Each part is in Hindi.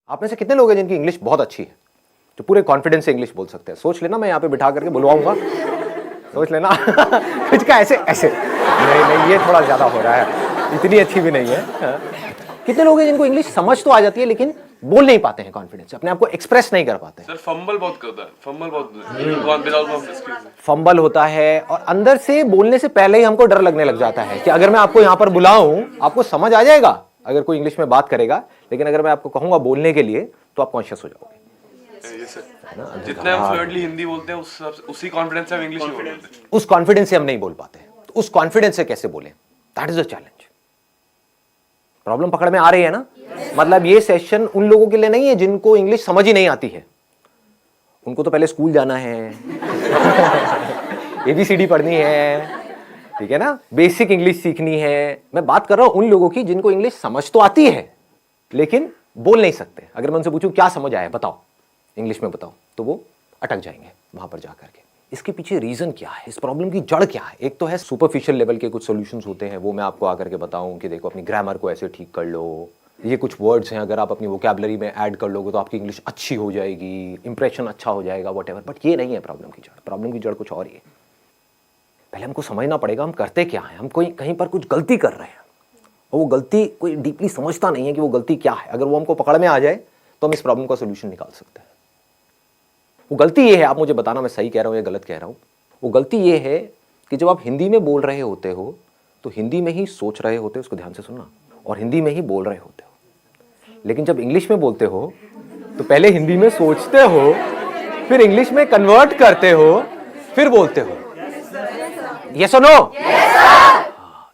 आप में से कितने लोग हैं जिनकी इंग्लिश बहुत अच्छी है, जो पूरे कॉन्फिडेंस से इंग्लिश बोल सकते हैं? सोच लेना, मैं यहाँ पे बिठा करके बुलवाऊंगा, सोच लेना। कुछ का ऐसे ऐसे नहीं, ये थोड़ा ज्यादा हो रहा है, इतनी अच्छी भी नहीं है। कितने लोग हैं जिनको इंग्लिश समझ तो आ जाती है लेकिन बोल नहीं पाते हैं कॉन्फिडेंस से, अपने आप को एक्सप्रेस नहीं कर पाते? सर फंबल बहुत करता है, फंबल बहुत फंबल होता है और अंदर से बोलने से पहले ही हमको डर लगने लग जाता है कि अगर मैं आपको यहां पर बुलाऊं, आपको समझ आ जाएगा अगर कोई इंग्लिश में बात करेगा, लेकिन अगर मैं आपको कहूंगा बोलने के लिए तो आप कॉन्शियस हो जाओगे। जितना हम फ्लुएंटली हिंदी बोलते हैं उसी कॉन्फिडेंस से हम इंग्लिश में बोलते हैं। उस कॉन्फिडेंस से हम नहीं बोल पाते, तो उस कॉन्फिडेंस से कैसे बोलें? That is the challenge. Problem पकड़ में आ रही है ना? मतलब ये सेशन उन लोगों के लिए नहीं है जिनको इंग्लिश समझ ही नहीं आती है, उनको तो पहले स्कूल जाना है, ABCD पढ़नी है, ठीक है ना, बेसिक इंग्लिश सीखनी है। मैं बात कर रहा हूं उन लोगों की जिनको इंग्लिश समझ तो आती है लेकिन बोल नहीं सकते। अगर मैं उनसे पूछूं क्या समझ आया बताओ, इंग्लिश में बताओ, तो वो अटक जाएंगे वहां पर जाकर के। इसके पीछे रीजन क्या है, इस प्रॉब्लम की जड़ क्या है? एक तो है सुपरफिशियल लेवल के कुछ सॉल्यूशंस होते हैं, वो मैं आपको आकर के बताऊं कि देखो अपनी ग्रामर को ऐसे ठीक कर लो, ये कुछ वर्ड्स हैं अगर आप अपनी वोकैबुलरी में ऐड कर लोगे तो आपकी इंग्लिश अच्छी हो जाएगी, इंप्रेशन अच्छा हो जाएगा, व्हाटएवर। बट ये नहीं है प्रॉब्लम की जड़। प्रॉब्लम की जड़ कुछ और ही है। पहले हमको समझना पड़ेगा हम करते क्या है। हम कोई कहीं पर कुछ गलती कर रहे हैं और वो गलती कोई डीपली समझता नहीं है कि वो गलती क्या है। अगर वो हमको पकड़ में आ जाए तो हम इस प्रॉब्लम का सोल्यूशन निकाल सकते हैं। वो गलती ये है, आप मुझे बताना मैं सही कह रहा हूं या गलत कह रहा हूं। वो गलती ये है कि जब आप हिंदी में बोल रहे होते हो तो हिंदी में ही सोच रहे होते हो, उसको ध्यान से सुनना, और हिंदी में ही बोल रहे होते हो। लेकिन जब इंग्लिश में बोलते हो तो पहले हिंदी में सोचते हो, फिर इंग्लिश में कन्वर्ट करते हो, फिर बोलते हो। यस और नो?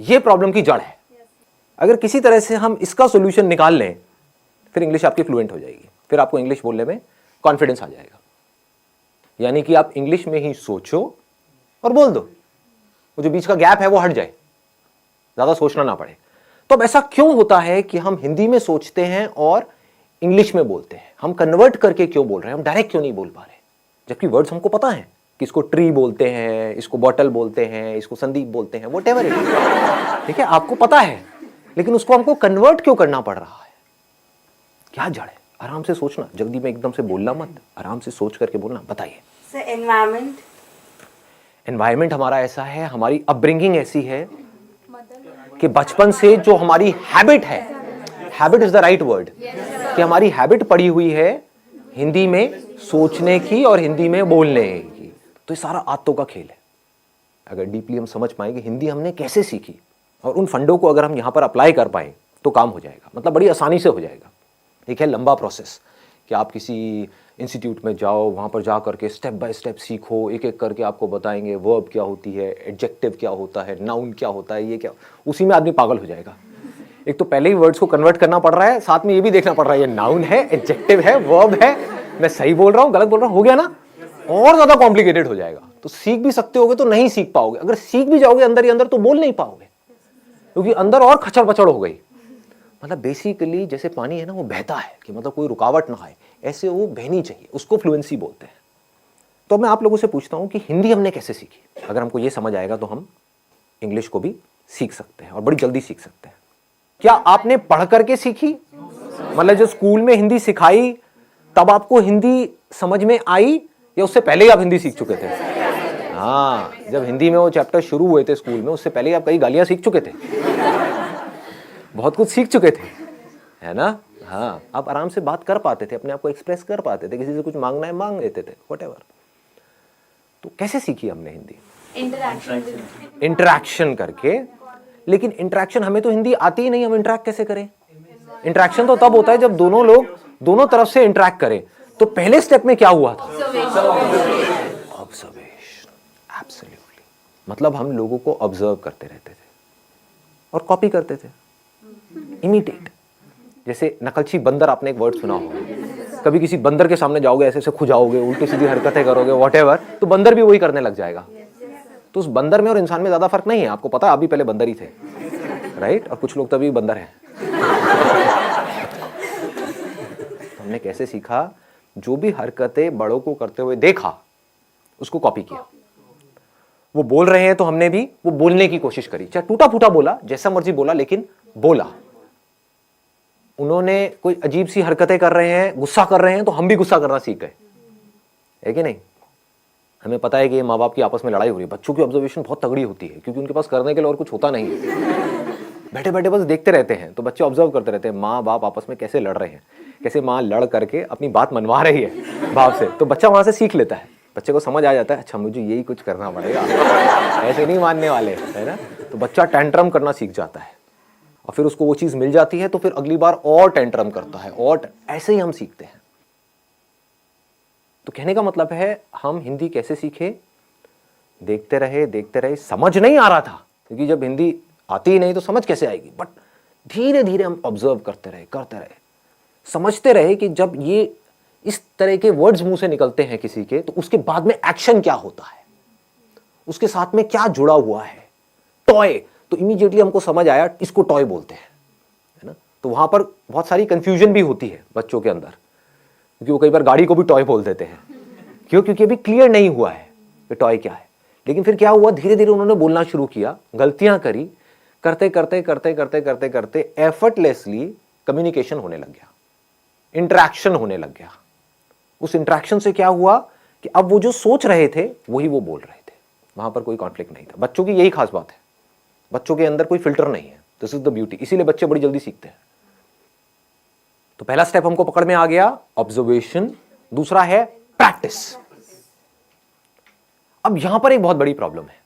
ये प्रॉब्लम की जड़ है। अगर किसी तरह से हम इसका सॉल्यूशन निकाल लें फिर इंग्लिश आपकी फ्लुएंट हो जाएगी, फिर आपको इंग्लिश बोलने में कॉन्फिडेंस आ जाएगा। यानी कि आप इंग्लिश में ही सोचो और बोल दो, वो जो बीच का गैप है वो हट जाए, ज्यादा सोचना ना पड़े। तो अब ऐसा क्यों होता है कि हम हिंदी में सोचते हैं और इंग्लिश में बोलते हैं? हम कन्वर्ट करके क्यों बोल रहे हैं? हम डायरेक्ट क्यों नहीं बोल पा रहे? जबकि वर्ड्स हमको पता है कि इसको ट्री बोलते हैं, इसको बॉटल बोलते हैं, इसको संदीप बोलते हैं, व्हाटएवर इट इज, ठीक है, आपको पता है, लेकिन उसको हमको कन्वर्ट क्यों करना पड़ रहा है? क्या जड़ है? आराम से सोचना, जल्दी में एकदम से बोलना मत, आराम से सोच करके बोलना। बताइए सर। एनवायरनमेंट। एनवायरनमेंट हमारा ऐसा है, हमारी अपब्रिंगिंग ऐसी है कि बचपन से जो हमारी हैबिट है, habit is the right word, कि हमारी हैबिट पड़ी हुई है हिंदी में सोचने की और हिंदी में बोलने की। तो ये सारा आदतों का खेल है। अगर डीपली हम समझ पाए कि हिंदी हमने कैसे सीखी और उन फंडों को अगर हम यहां पर अप्लाई कर पाए तो काम हो जाएगा, मतलब बड़ी आसानी से हो जाएगा। एक है लंबा प्रोसेस कि आप किसी इंस्टीट्यूट में जाओ, वहाँ पर जा करके स्टेप बाय स्टेप सीखो, एक एक करके आपको बताएंगे वर्ब क्या होती है, एडजेक्टिव क्या होता है, नाउन क्या होता है, ये क्या, उसी में आदमी पागल हो जाएगा। एक तो पहले ही वर्ड्स को कन्वर्ट करना पड़ रहा है, साथ में ये भी देखना पड़ रहा है ये नाउन है, एडजेक्टिव है, वर्ब है, मैं सही बोल रहा हूँ गलत बोल रहा हूँ, हो गया ना? और ज्यादा कॉम्प्लिकेटेड हो जाएगा। तो सीख भी सकते होगे तो नहीं सीख पाओगे, अगर सीख भी जाओगे अंदर ही अंदर तो बोल नहीं पाओगे, क्योंकि अंदर और खचड़ पचड़ हो गई। मतलब बेसिकली जैसे पानी है ना, वो बहता है कि मतलब कोई रुकावट ना आए, ऐसे वो बहनी चाहिए, उसको फ्लुएंसी बोलते हैं। तो मैं आप लोगों से पूछता हूं कि हिंदी हमने कैसे सीखी? अगर हमको ये समझ आएगा तो हम इंग्लिश को भी सीख सकते हैं और बड़ी जल्दी सीख सकते हैं। क्या आपने पढ़ करके सीखी? मतलब जो स्कूल में हिंदी सिखाई तब आपको हिंदी समझ में आई, या उससे पहले ही आप हिंदी सीख चुके थे? हाँ, जब हिंदी में वो चैप्टर शुरू हुए थे स्कूल में, उससे पहले ही आप कई गालियां सीख चुके थे, बहुत कुछ सीख चुके थे, है ना? हाँ, आप आराम से बात कर पाते थे, अपने आप को एक्सप्रेस कर पाते थे, किसी से कुछ मांगना है मांग लेते थे, व्हाटएवर। तो कैसे सीखी हमने हिंदी? इंटरैक्शन करके। लेकिन इंटरैक्शन, हमें तो हिंदी आती ही नहीं, हम इंटरैक्ट कैसे करें? इंटरैक्शन तो तब होता है जब दोनों लोग दोनों तरफ से इंटरैक्ट करें। तो पहले स्टेप में क्या हुआ था? ऑब्जर्वेशन। एब्सोल्युटली। मतलब हम लोगों को ऑब्जर्व करते रहते थे और कॉपी करते थे, इमिटेट। जैसे नकलची बंदर, आपने एक वर्ड सुना होगा, कभी किसी बंदर के सामने जाओगे, ऐसे ऐसे खुजाओगे, उल्टी सीधी हरकतें करोगे, व्हाटएवर, तो बंदर भी वही करने लग जाएगा। तो उस बंदर में और इंसान में ज्यादा फर्क नहीं है, आपको पता है, आप भी पहले बंदर ही थे, राइट? और कुछ लोग तभी बंदर हैं। तो हमने कैसे सीखा? जो भी हरकतें बड़ों को करते हुए देखा उसको कॉपी किया। वो बोल रहे हैं तो हमने भी वो बोलने की कोशिश करी, चाहे टूटा फूटा बोला, जैसा मर्जी बोला, लेकिन बोला। उन्होंने कोई अजीब सी हरकतें कर रहे हैं, गुस्सा कर रहे हैं, तो हम भी गुस्सा करना सीख गए, है कि नहीं? हमें पता है कि ये माँ बाप की आपस में लड़ाई हो रही है, बच्चों की ऑब्जर्वेशन बहुत तगड़ी होती है क्योंकि उनके पास करने के लिए और कुछ होता नहीं है। बैठे बैठे बस देखते रहते हैं, तो बच्चे ऑब्जर्व करते रहते हैं माँ बाप आपस में कैसे लड़ रहे हैं, कैसे माँ लड़ करके अपनी बात मनवा रही है बाप से, तो बच्चा वहां से सीख लेता है, बच्चे को समझ आ जाता है अच्छा मुझे यही कुछ करना पड़ेगा, ऐसे नहीं मानने वाले, है ना? तो बच्चा टेंट्रम करना सीख जाता है और फिर उसको वो चीज मिल जाती है तो फिर अगली बार और टेंट्रम करता है, और ऐसे ही हम सीखते हैं। तो कहने का मतलब है हम हिंदी कैसे सीखे? देखते रहे, समझ नहीं आ रहा था क्योंकि जब हिंदी आती ही नहीं तो समझ कैसे आएगी, बट धीरे धीरे हम ऑब्जर्व करते रहे, समझते रहे कि जब ये इस तरह के वर्ड्स मुंह से निकलते हैं किसी के, तो उसके बाद में एक्शन क्या होता है, उसके साथ में क्या जुड़ा हुआ है। टॉय, तो इमीडिएटली हमको समझ आया इसको टॉय बोलते हैं, है ना? तो वहां पर बहुत सारी कंफ्यूजन भी होती है बच्चों के अंदर, क्योंकि वो कई बार गाड़ी को भी टॉय बोल देते हैं। क्यों? क्योंकि अभी क्लियर नहीं हुआ है कि टॉय क्या है। लेकिन फिर क्या हुआ, धीरे धीरे उन्होंने बोलना शुरू किया, गलतियां करी, करते एफर्टलेसली कम्युनिकेशन होने लग गया, इंटरेक्शन होने लग गया। उस इंटरेक्शन से क्या हुआ कि अब वो जो सोच रहे थे वही वो बोल रहे थे, वहां पर कोई कॉन्फ्लिक्ट नहीं था। बच्चों की यही खास बात है, बच्चों के अंदर कोई फिल्टर नहीं है, दिस इज द ब्यूटी, इसीलिए बच्चे बड़ी जल्दी सीखते हैं। तो पहला स्टेप हमको पकड़ में आ गया, ऑब्जर्वेशन। दूसरा है प्रैक्टिस। अब यहां पर एक बहुत बड़ी प्रॉब्लम है,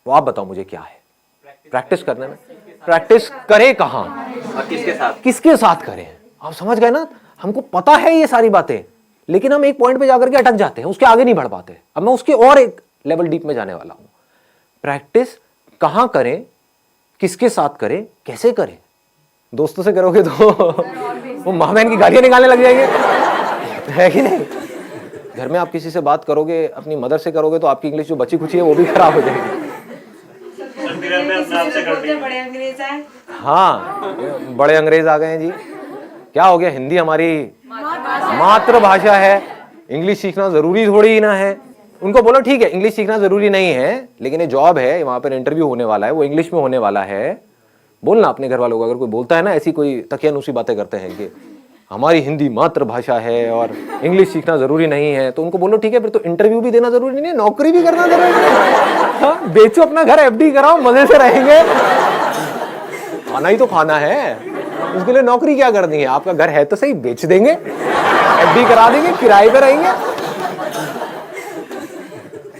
वो आप बताओ मुझे क्या है? प्रैक्टिस करने में, प्रैक्टिस करे कहां और किसके साथ करें? आप समझ गए ना? हमको पता है ये सारी बातें, लेकिन हम एक पॉइंट पे जाकर के अटक जाते हैं, उसके आगे नहीं बढ़ पाते। अब मैं उसके और एक लेवल डीप में जाने वाला हूं। प्रैक्टिस कहां करें, किसके साथ करें, कैसे करें? दोस्तों से करोगे तो वो माँ बहन की गालियां निकालने लग जाएंगे, है कि नहीं? घर में आप किसी से बात करोगे, अपनी मदर से करोगे, तो आपकी इंग्लिश जो बची खुची है वो भी खराब हो जाएगी। बड़े अंग्रेज आए। हाँ, बड़े अंग्रेज आ गए हैं जी। क्या हो गया? हिंदी हमारी मातृभाषा है, इंग्लिश सीखना जरूरी थोड़ी ही ना है। उनको बोलो ठीक है इंग्लिश सीखना जरूरी नहीं है, लेकिन ये जॉब है, वहां पर इंटरव्यू होने वाला है, वो इंग्लिश में होने वाला है। बोलना अपने घर वालों को, अगर कोई बोलता है ना ऐसी कोई तकियानुसी बातें करते हैं कि हमारी हिंदी मातृभाषा है और इंग्लिश सीखना जरूरी नहीं है, तो उनको बोलो ठीक है फिर तो इंटरव्यू भी देना जरूरी नहीं है, नौकरी भी करना जरूरी नहीं है। हाँ, बेचो अपना घर, एफडी कराओ, मजे से रहेंगे। खाना ही तो खाना है, उसके लिए नौकरी क्या करनी है? आपका घर है तो सही, बेच देंगे, एफडी करा देंगे, किराए पे रहेंगे।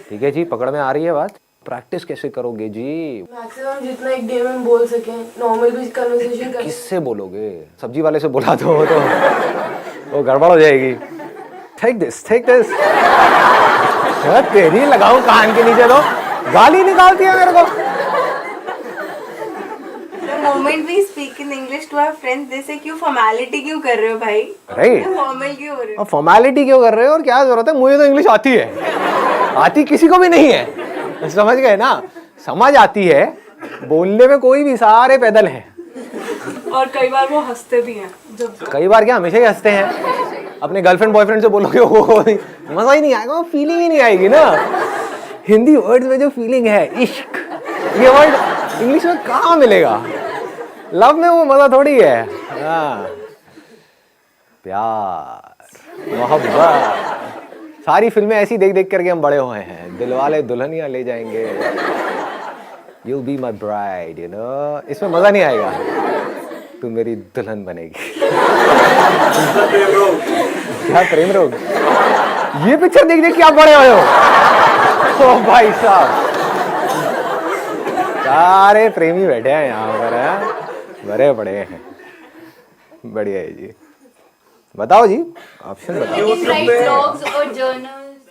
ठीक है जी, पकड़ में आ रही है बात? प्रैक्टिस कैसे करोगे जी? मैक्सिमम जितना एक डे में बोल सके, नॉर्मल भी कन्वर्सेशन कर। किससे बोलोगे? सब्जी वाले से बुला दो तो वो गड़बड़ हो जाएगी। टेक दिस तेरी लगाऊं कान के नीचे, तो गाली निकालती है मेरे को। The moment we speak in English to our friends, they say क्यों फॉर्मेलिटी क्यों कर रहे हो भाई? राइट, फॉर्मल क्यों हो रहे हो? फॉर्मेलिटी क्यों कर रहे हो और क्या जरूरत है? मुझे तो इंग्लिश आती है, आती किसी को भी नहीं है, समझ गए ना? समझ आती है, बोलने में कोई भी, सारे पैदल हैं। और कई बार वो हंसते भी हैं जब। कई बार क्या, हमेशा ही हंसते हैं। अपने गर्लफ्रेंड बॉयफ्रेंड से बोलोगे वो मजा ही नहीं आएगा, फीलिंग ही नहीं आएगी ना। हिंदी वर्ड्स में जो फीलिंग है, इश्क, ये वर्ड इंग्लिश में कहाँ मिलेगा? लव में वो मजा थोड़ी है। हाँ, प्यार, मोहब्बत, सारी फिल्में ऐसी देख देख करके हम बड़े हुए हैं। दिलवाले दुल्हनिया ले जाएंगे, You'll be my bride, you know? इसमें मजा नहीं आएगा, तू मेरी दुल्हन बनेगी। क्या प्रेम रोग? ये पिक्चर देख देख के आप बड़े हुए हो। ओ भाई साहब, सारे प्रेमी बैठे हैं यहाँ पर, हैं बड़े बड़े हैं। बढ़िया है जी। बताओ जी, ऑप्शन बताओ।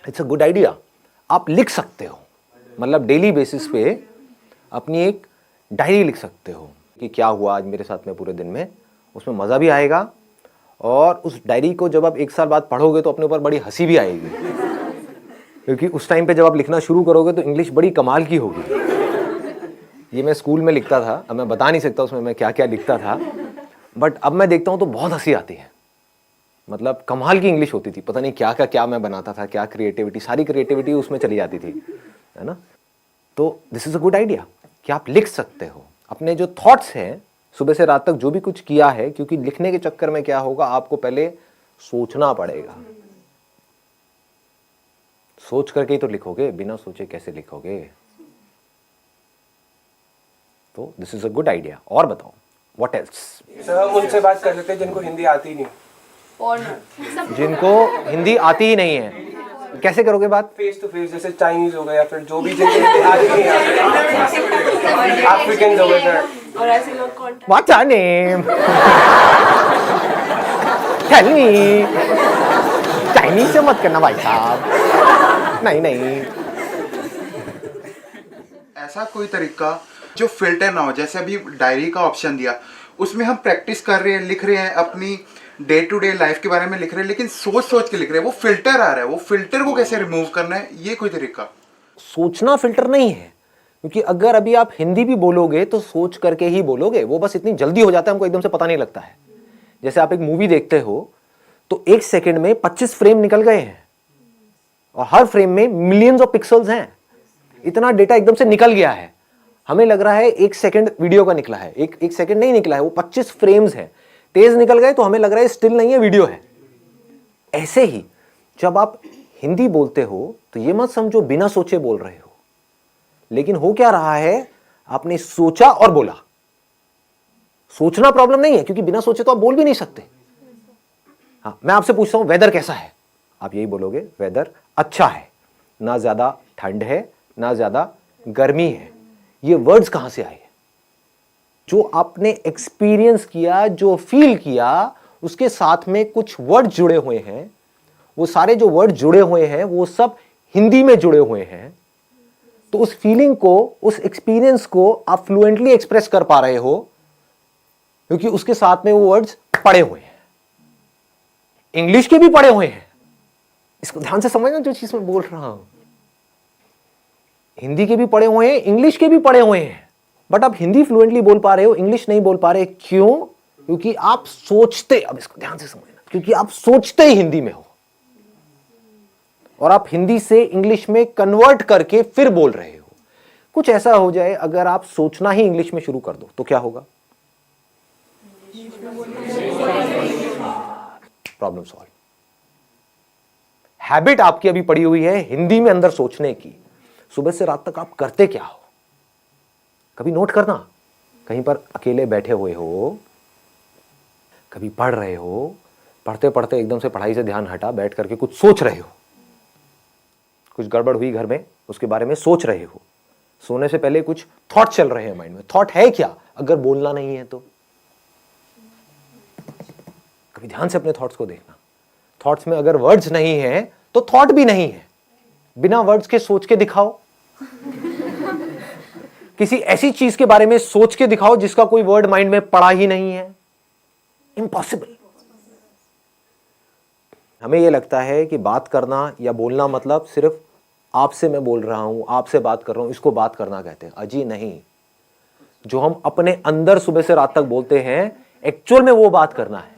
It's a good idea. आप लिख सकते हो, मतलब डेली बेसिस पे अपनी एक डायरी लिख सकते हो कि क्या हुआ आज मेरे साथ में पूरे दिन में। उसमें मज़ा भी आएगा, और उस डायरी को जब आप एक साल बाद पढ़ोगे तो अपने ऊपर बड़ी हंसी भी आएगी, क्योंकि उस टाइम पे जब आप लिखना शुरू करोगे तो इंग्लिश बड़ी कमाल की होगी। ये मैं स्कूल में लिखता था, अब मैं बता नहीं सकता उसमें मैं क्या क्या लिखता था, बट अब मैं देखता हूँ तो बहुत हंसी आती है। मतलब कमाल की इंग्लिश होती थी, पता नहीं क्या क्या मैं बनाता था, क्या क्रिएटिविटी, सारी क्रिएटिविटी उसमें चली जाती थी, है ना? तो this is a good idea कि आप लिख सकते हो, अपने जो थॉट्स हैं सुबह से रात तक जो भी कुछ किया है, क्योंकि लिखने के चक्कर में क्या होगा, आपको पहले सोचना पड़ेगा। सोच करके ही तो लिखोगे, बिना सोचे कैसे लिखोगे? तो this is a good idea. और बताओ, व्हाट एल्स? सर हम उनसे बात कर सकते हैं जिनको हिंदी आती नहीं। जिनको हिंदी आती ही नहीं है, कैसे करोगे बात? फेस टू फेस, जैसे चाइनीज हो गए या फिर जो भी जिनको हिंदी आती नहीं है, अफ्रीकन हो गए सर। और ऐसे लोग contact What's your name? Tell me. Chinese से मत करना भाई साहब, नहीं नहीं। ऐसा कोई तरीका जो फिल्टर ना हो, जैसे अभी डायरी का ऑप्शन दिया, उसमें हम प्रैक्टिस कर रहे हैं, लिख रहे हैं, अपनी डे टू डे लाइफ के बारे में लिख रहे हैं, लेकिन सोच सोच के लिख रहे हैं, वो फिल्टर आ रहा है, वो फिल्टर को कैसे रिमूव करना है, ये कोई तरीका? सोचना फिल्टर नहीं है, क्योंकि अगर अभी आप हिंदी भी बोलोगे तो सोच करके ही बोलोगे, वो बस इतनी जल्दी हो जाता है, हमको एकदम से पता नहीं लगता है। जैसे आप एक मूवी देखते हो तो 1 सेकंड में 25 फ्रेम निकल गए हैं, और हर फ्रेम में मिलियंस ऑफ पिक्सल्स हैं, इतना डेटा एकदम से निकल गया है। हमें लग रहा है 1 सेकंड वीडियो का निकला है, एक सेकंड नहीं निकला है, वो 25 फ्रेम्स हैं, तेज निकल गए तो हमें लग रहा है स्टिल नहीं है, वीडियो है। ऐसे ही जब आप हिंदी बोलते हो तो ये मत समझो बिना सोचे बोल रहे हो, लेकिन हो क्या रहा है, आपने सोचा और बोला। सोचना प्रॉब्लम नहीं है, क्योंकि बिना सोचे तो आप बोल भी नहीं सकते। हाँ, मैं आपसे पूछता हूं वेदर कैसा है, आप यही बोलोगे वेदर अच्छा है, ना ज्यादा ठंड है ना ज्यादा गर्मी है। ये वर्ड्स कहां से आए? जो आपने एक्सपीरियंस किया, जो फील किया, उसके साथ में कुछ वर्ड जुड़े हुए हैं। वो सारे जो वर्ड जुड़े हुए हैं वो सब हिंदी में जुड़े हुए हैं। तो उस फीलिंग को, उस एक्सपीरियंस को आप फ्लुएंटली एक्सप्रेस कर पा रहे हो, क्योंकि उसके साथ में वो वर्ड्स पड़े हुए हैं। इंग्लिश के भी पड़े हुए हैं, इसको ध्यान से समझना जो चीज मैं बोल रहा हूं। हिंदी के भी पड़े हुए हैं, इंग्लिश के भी पड़े हुए हैं, बट आप हिंदी फ्लुएंटली बोल पा रहे हो, इंग्लिश नहीं बोल पा रहे। क्यों? क्योंकि आप सोचते, अब इसको ध्यान से समझना, क्योंकि आप सोचते ही हिंदी में हो, और आप हिंदी से इंग्लिश में कन्वर्ट करके फिर बोल रहे हो। कुछ ऐसा हो जाए, अगर आप सोचना ही इंग्लिश में शुरू कर दो तो क्या होगा? Problem solve. हैबिट आपकी अभी पड़ी हुई है हिंदी में अंदर सोचने की। सुबह से रात तक आप करते क्या हो? कभी नोट करना, कहीं पर अकेले बैठे हुए हो, कभी पढ़ रहे हो, पढ़ते पढ़ते एकदम से पढ़ाई से ध्यान हटा, बैठ करके कुछ सोच रहे हो, कुछ गड़बड़ हुई घर में, उसके बारे में सोच रहे हो, सोने से पहले कुछ थॉट चल रहे हैं माइंड में। थॉट है क्या अगर बोलना नहीं है तो? कभी ध्यान से अपने थॉट्स को देखना। थॉट्स में अगर वर्ड्स नहीं है तो थॉट भी नहीं है। बिना वर्ड्स के सोच के दिखाओ, किसी ऐसी चीज के बारे में सोच के दिखाओ जिसका कोई वर्ड माइंड में पड़ा ही नहीं है। इम्पॉसिबल। हमें यह लगता है कि बात करना या बोलना मतलब सिर्फ आपसे मैं बोल रहा हूं, आपसे बात कर रहा हूं, इसको बात करना कहते हैं। अजी नहीं, जो हम अपने अंदर सुबह से रात तक बोलते हैं, एक्चुअल में वो बात करना है।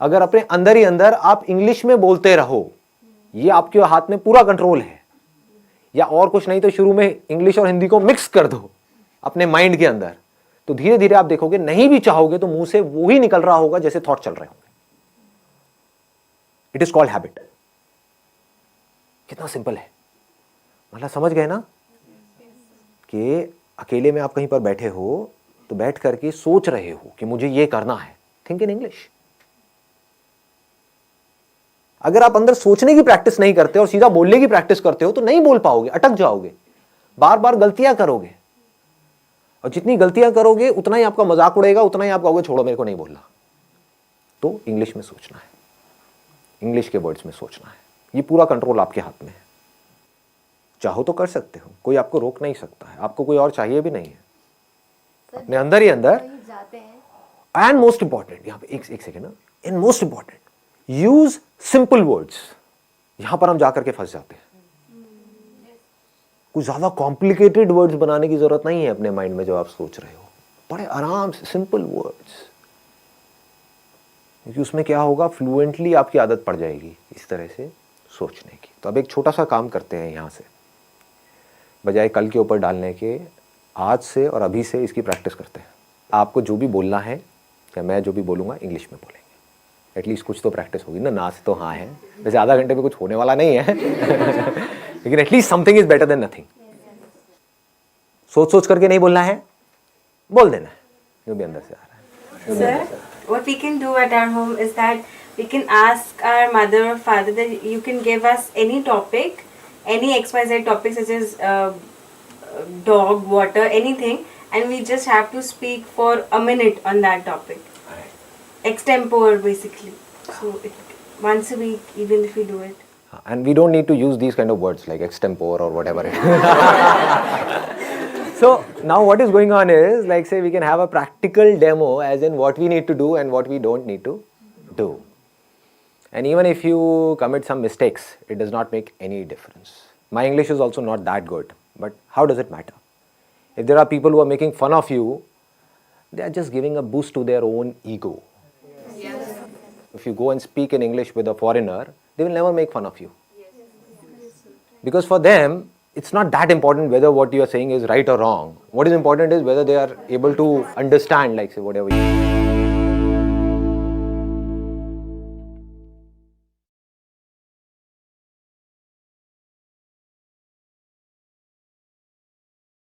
अगर अपने अंदर ही अंदर आप इंग्लिश में बोलते रहो, ये आपके हाथ में पूरा कंट्रोल है, या और कुछ नहीं तो शुरू में इंग्लिश और हिंदी को मिक्स कर दो अपने माइंड के अंदर, तो धीरे धीरे आप देखोगे, नहीं भी चाहोगे तो मुंह से वो ही निकल रहा होगा जैसे थॉट चल रहे होंगे। It is called habit. कितना सिंपल है, मतलब समझ गए ना कि अकेले में आप कहीं पर बैठे हो तो बैठ करके सोच रहे हो कि मुझे ये करना है। Think in English. अगर आप अंदर सोचने की प्रैक्टिस नहीं करते और सीधा बोलने की प्रैक्टिस करते हो तो नहीं बोल पाओगे, अटक जाओगे, बार बार गलतियां करोगे, और जितनी गलतियां करोगे उतना ही आपका मजाक उड़ेगा, उतना ही आप कहोगे छोड़ो मेरे को नहीं बोलना। तो इंग्लिश में सोचना है, इंग्लिश के वर्ड्स में सोचना है। ये पूरा कंट्रोल आपके हाथ में है। चाहो तो कर सकते हो, कोई आपको रोक नहीं सकता है, आपको कोई और चाहिए भी नहीं है, अपने अंदर ही अंदर। एंड मोस्ट इंपॉर्टेंट, यहां पे एक सेकेंड ना, and most important, use simple words. यहां पर हम जाकर के फंस जाते हैं। कुछ ज्यादा कॉम्प्लिकेटेड वर्ड्स बनाने की जरूरत नहीं है अपने माइंड में जो आप सोच रहे हो। बड़े आराम से सिंपल वर्ड्स, क्योंकि उसमें क्या होगा, फ्लुएंटली आपकी आदत पड़ जाएगी इस तरह से सोचने की। तो अब एक छोटा सा काम करते हैं, यहां से बजाय कल के ऊपर डालने के, आज से और अभी से इसकी प्रैक्टिस करते हैं। आपको जो भी बोलना है या मैं जो भी बोलूँगा इंग्लिश में बोलेंगे। एटलीस्ट कुछ तो प्रैक्टिस होगी ना, से तो हाँ है, वैसे आधा घंटे में कुछ होने वाला नहीं है लेकिन at least something is better than nothing. सोच सोच करके नहीं बोलना है, बोल देना है जो भी अंदर से आ रहा है। Sir, what we can do at our home is that we can ask our mother or father that you can give us any topic, any XYZ topic such as dog, water, anything, and we just have to speak for a minute on that topic. Extempore basically. So once a week, even if we do it. And we don't need to use these kind of words like extempore or whatever. So now what is going on is, like say we can have a practical demo as in what we need to do and what we don't need to do. And even if you commit some mistakes, it does not make any difference. My English is also not that good, but how does it matter? If there are people who are making fun of you, they are just giving a boost to their own ego. Yes. If you go and speak in English with a foreigner, they will never make fun of you. Because for them, it's not that important whether what you are saying is right or wrong. What is important is whether they are able to understand, like say whatever you